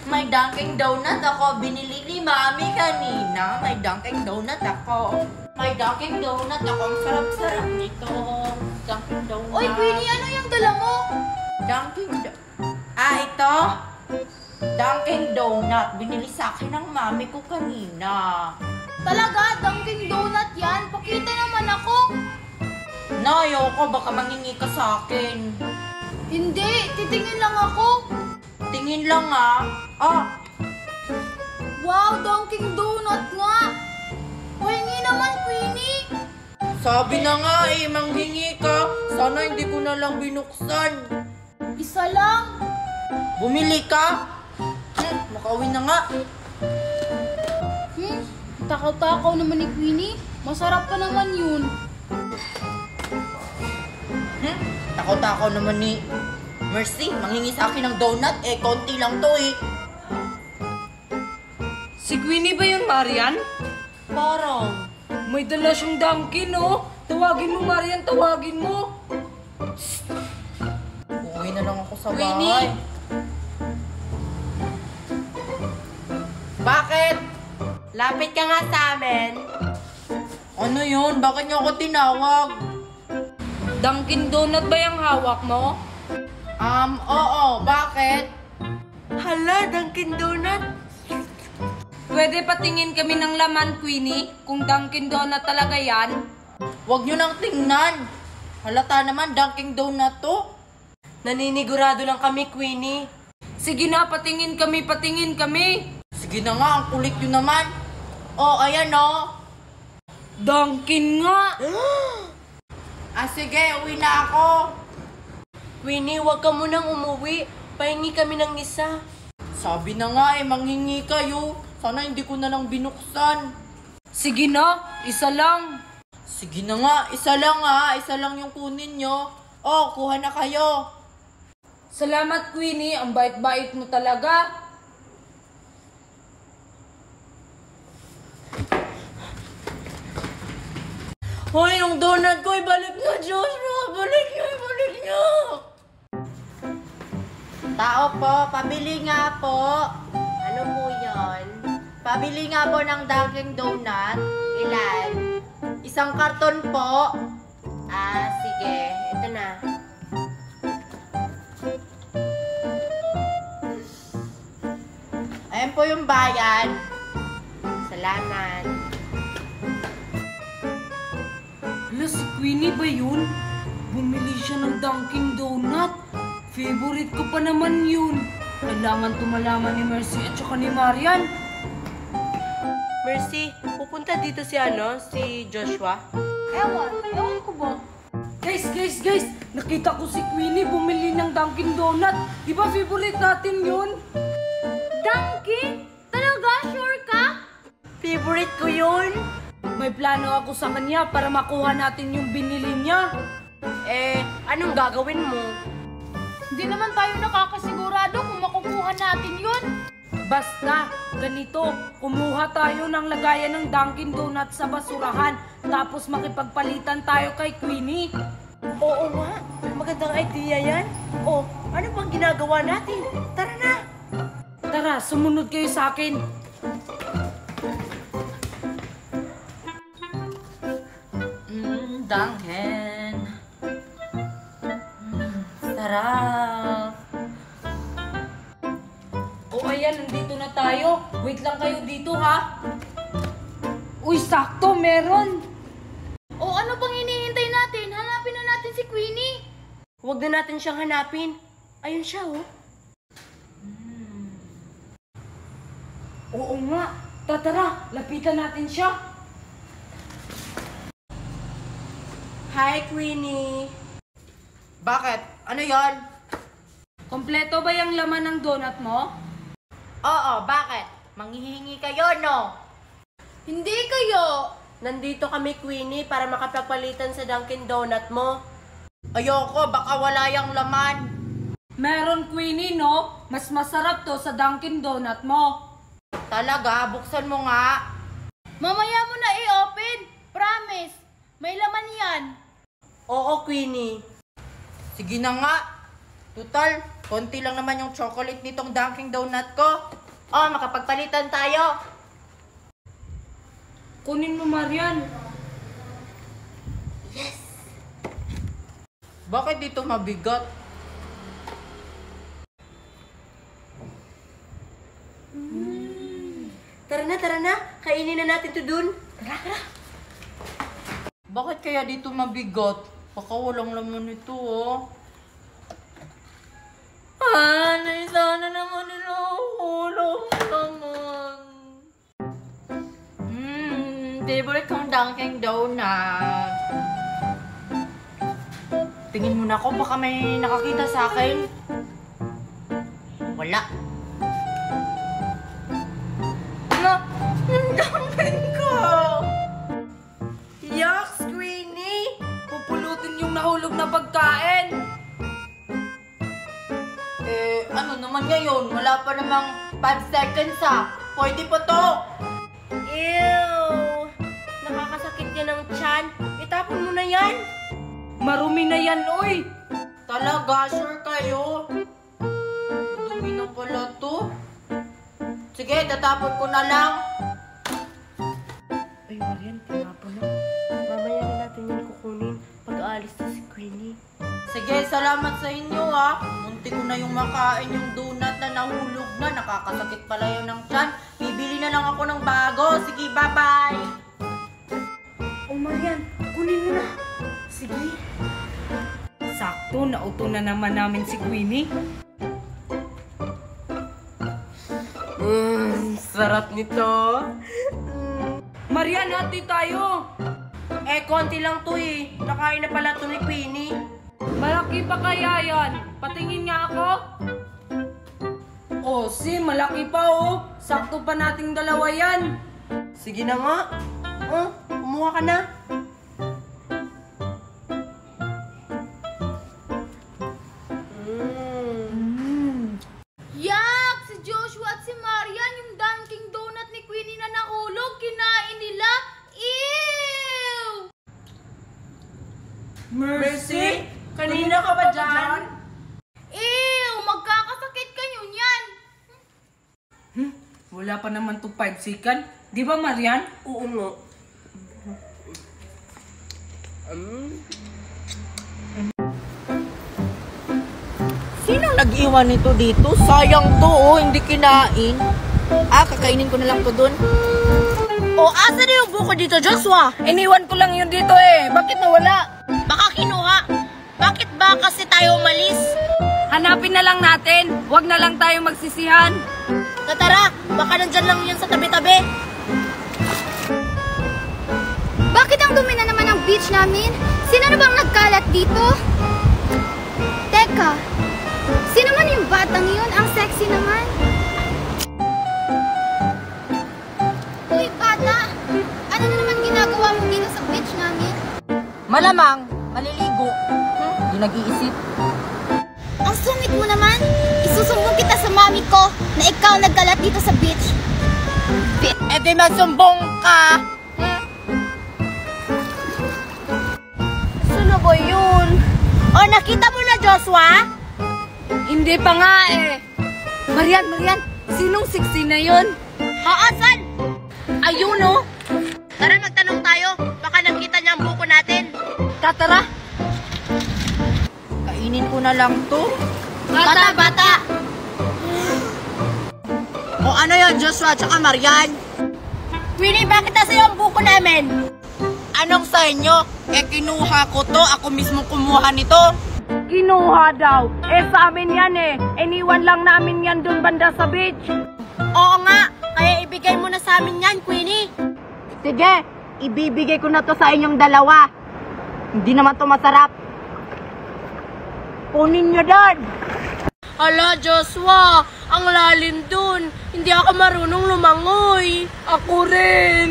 May Dunkin' Donut ako. Binili ni Mami kanina. May Dunkin' Donut ako. May Dunkin' Donut ako. Ang sarap-sarap nito. Dunkin' Donut. Oy, Queenie, ano yung dala mo? Ito? Dunkin' Donut. Binili sa akin ng Mami ko kanina. Talaga, Dunkin' Donut yan? Pakita naman ako. Ayoko. Baka mangingi ka sa akin. Hindi, titingin lang ako. Tingin lang Wow, Dunkin' Donut nga. Pahingi naman, Queenie. Sabi na nga manghingi ka. Sana hindi ko na lang binuksan. Isa lang. Bumili ka? Makauwi na nga. Takaw-takaw naman ni Queenie. Masarap pa naman yun. Takaw-takaw naman ni Mercy. Manghingi sa akin ng donut. Konti lang to Si Queenie ba yun, Marian? Parang. May dala siyang Dunkin, no? Tawagin mo, Marian, tawagin mo. Uwi na lang ako sa bahay. Queenie! Bakit? Lapit ka nga sa amin. Ano yun? Bakit niyo ako tinawag? Dunkin' Donut ba yung hawak mo? Oo. Bakit? Hala, Dunkin' Donut. Pwede patingin kami ng laman, Queenie, kung Dunkin' Donut talaga yan. Huwag niyo nang tingnan. Halata naman, Dunkin' Donut to. Naninigurado lang kami, Queenie. Sige na, patingin kami. Sige na nga, ang kulit nyo naman. Ayan Dunkin' nga! Sige, uwi na ako. Queenie, huwag ka munang umuwi. Pahingi kami ng isa. Sabi na nga manghingi kayo. Sana hindi ko na lang binuksan. Sige na, isa lang. Sige na nga, isa lang Isa lang yung kunin nyo. Kuha na kayo. Salamat, Queenie. Ang bait-bait mo talaga. Hoy, yung donut ko, ibalik nyo, Joshua. Balik nyo. Tao po, pabili nga po. Ano po yun? Pabili nga po ng Dunkin' Donut. Ilan? Isang karton po. Sige. Ito na. Ayan po yung bayad. Salamat. Hala, si Queenie ba yun? Bumili siya ng Dunkin' Donut. Favorite ko pa naman yun. Kailangan tumalaman ni Mercy at saka ni Marian. Mercy, pupunta dito si Joshua. Ewan ko ba? Guys! Nakita ko si Queenie bumili ng Dunkin' Donut. Di ba favorite natin yun? Dunkin'? Talaga? Sure ka? Favorite ko yun. May plano ako sa kanya para makuha natin yung binili niya. Anong gagawin mo? Hindi naman tayo nakakasigurado kung makukuha natin yun. Basta, ganito, kumuha tayo ng lagayan ng Dunkin' Donut sa basurahan, tapos makipagpalitan tayo kay Queenie. Oo nga, magandang idea yan. Ano bang ginagawa natin? Tara na! Tara, sumunod kayo sa akin. Dunkin'. Sarap. Ayan, nandito na tayo. Wait lang kayo dito, ha? Uy, sakto, meron. Ano bang hinihintay natin? Hanapin na natin si Queenie. Huwag na natin siyang hanapin. Ayun siya, Oo nga. Tara, lapitan natin siya. Hi, Queenie. Bakit? Ano yon? Kompleto ba yung laman ng donut mo? Oo, bakit? Manghihingi kayo, no? Hindi kayo. Nandito kami, Queenie, para makapagpalitan sa Dunkin' Donut mo. Ayoko, baka wala yung laman. Meron, Queenie, no? Mas masarap to sa Dunkin' Donut mo. Talaga, buksan mo nga. Mamaya mo na i-open. Promise. May laman yan. Oo, Queenie. Sige na nga. Tutal, konti lang naman yung chocolate nitong Dunkin' Donut ko. Oh, makapagpalitan tayo. Kunin mo, Marian. Bakit dito mabigat? Tara na. Kainin na natin to dun. Bakit kaya dito mabigat? Baka walang laman ito, oh. Sana naman niluhulog naman. Favorite kong Dunkin' Donut. Tingin muna ako, baka may nakakita sa akin. Wala. Ang Dunkin' ko! Yuck, Queenie! Pupulutin yung nahulog na pagkain. Ano naman ngayon? Wala pa namang 5 seconds Pwede pa to. Ew! Nakakasakit yan ng tiyan. Itapon mo na yan. Marumi na yan, oy! Talaga, sure kayo? Dumi na pala to. Sige, tatapon ko na lang. Ay, Marian, tinapon na. Mamaya na natin yan kukunin pag aalis na si Queenie. Sige, salamat sa inyo Munti ko na yung makain yung donut na nahulog na. Nakakasakit pala yun ng tiyan. Bibili na lang ako ng bago. Sige, bye-bye. Oh, Marian, kunin mo na. Sige. Sakto, nauto na naman namin si Queenie. Sarap nito. Marian, hati tayo! Konti lang to Nakain na pala to ni Queenie. Malaki pa kaya yan? Patingin nga ako. Oh, malaki pa oh. Sakto pa nating dalawa yan. Sige na nga. Kumuha ka na. Yak! Si Joshua at si Marian, yung Dunkin' Donut ni Queenie na nahulog, kinain nila. Ew! Mercy? Kanina ka ba dyan? Ew! Magkakasakit kayo niyan. Wala pa naman to 5 second. Di ba, Marian? Oo nga. Sino nag-iwan nito dito? Sayang to, hindi kinain. Kakainin ko na lang to dun. Asa na yung buko dito, Joshua? Iniwan ko lang yun dito eh. Bakit nawala? Baka kinuha. Bakit ba kasi tayo umalis? Hanapin na lang natin. Huwag na lang tayo magsisihan. Tara, baka nandyan lang yun sa tabi-tabi. Bakit ang dumi na naman ang beach namin? Sino na bang nagkalat dito? Teka, sino man yung batang yun? Ang sexy naman. Uy, bata! Ano na naman ginagawa mo dito sa beach namin? Malamang, maliligo. Hindi nag-iisip. Ang sungit mo naman! Isusumbong kita sa mami ko na ikaw nagkalat dito sa beach. Di masumbong ka. Sino ba yun? Nakita mo na, Joshua? Hindi pa nga eh. Marian, sinong sexy na yun? Asan? Ayun, oh. Tara, magtanong tayo. Baka nakita niya ang buko natin. Tatara. Kainin ko na lang to. Bata! O ano yun, Joshua tsaka Marian? Queenie, bakit nasa ang buko namin? Anong sa inyo? Kinuha ko to. Ako mismo kumuha nito. Kinuha daw. Sa amin yan eh. Iniwan lang namin yan dun banda sa beach. Oo nga. Kaya ibigay mo na sa amin yan, Queenie. Sige, ibibigay ko na to sa inyong dalawa. Hindi naman to masarap. Kunin nyo doon. Hala, Joshua. Ang lalim dun. Hindi ako marunong lumangoy. Ako rin.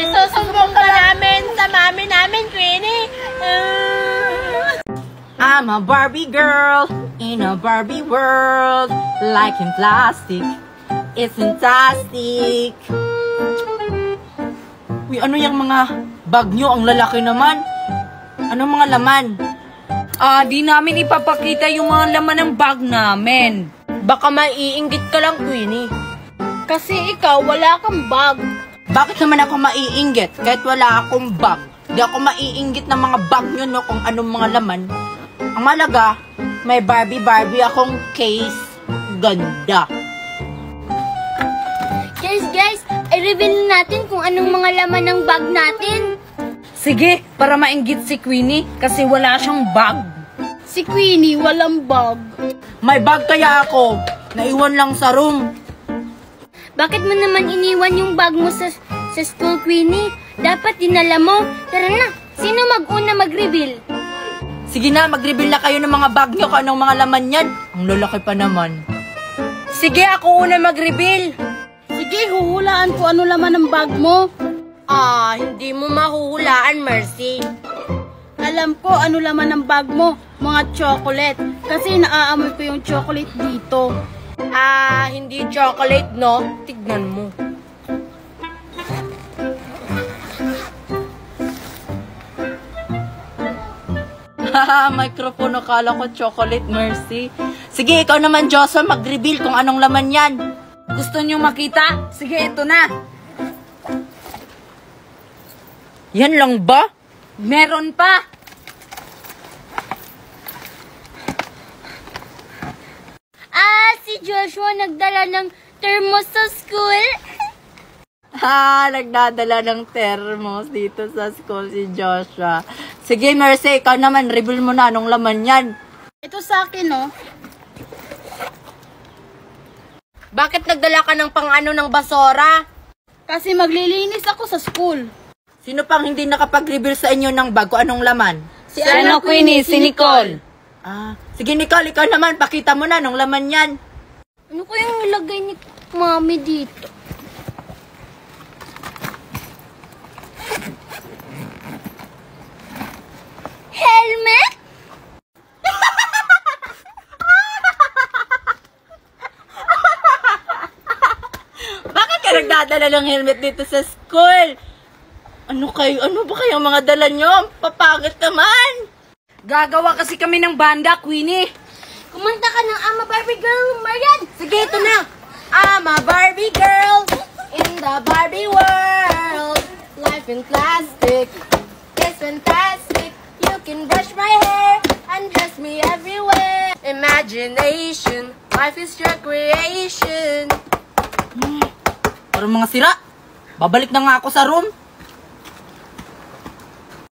Isusumbong ka namin sa mami namin, Queenie. I'm a Barbie girl in a Barbie world. Like in plastic, it's fantastic. Uy, ano yung mga bag nyo? Ang lalaki naman. Anong mga laman? Di namin ipapakita yung mga laman ng bag namin. Baka maiinggit ka lang, Queenie. Kasi ikaw, wala kang bag. Bakit naman ako maiinggit kahit wala akong bag? Di ako maiinggit ng mga bag nyo, no, kung anong mga laman. Ang malaga, may Barbie akong case. Ganda. Guys, i-reveal natin kung anong mga laman ng bag natin. Sige, para mainggit si Queenie kasi wala siyang bag. Si Queenie, walang bag. May bag kaya ako. Naiwan lang sa room. Bakit mo naman iniwan yung bag mo sa school, Queenie? Dapat dinala mo. Tara na, sino mag-una mag-reveal? Sige na, mag-reveal na kayo ng mga bag nyo kung anong mga laman yan. Ang lalaki pa naman. Sige, ako una mag-reveal. Sige, huhulaan ko ano laman ng bag mo. Hindi mo mahuhulaan, Mercy. Alam ko ano laman ng bag mo, mga chocolate. Kasi naaamoy ko yung chocolate dito. Hindi chocolate, no? Tignan mo. Microphone, akala ko chocolate, Mercy. Sige, ikaw naman, Joshua, mag-reveal kung anong laman yan. Gusto niyo makita? Sige, ito na. Yan lang ba? Meron pa. Si Joshua nagdala ng thermos sa school. Nagdadala ng thermos dito sa school si Joshua. Sige, Mercy, ikaw naman, reveal mo na anong laman yan. Ito sa akin, no? Bakit nagdala ka ng pang-ano ng basura? Kasi maglilinis ako sa school. Sino pang hindi nakapag-reveal sa inyo ng bag kung anong laman? Si ano, Queenie? Si Nicole. Sige, Nicole, ikaw naman, pakita mo na anong laman yan. Ano kayang nilagay ni Mami dito? Helmet? Bakit ka nagdadala ng helmet dito sa school? Ano ba kayang mga dala nyo? Papagod naman! Gagawa kasi kami ng banda, Queenie. Kumanta ka ng I'm a Barbie Girl, Marian! Sige, ito na! I'm a Barbie girl in the Barbie world. Life in plastic is fantastic. You can brush my hair and dress me everywhere. Imagination, life is your creation. Parang mga sira. Babalik na nga ako sa room.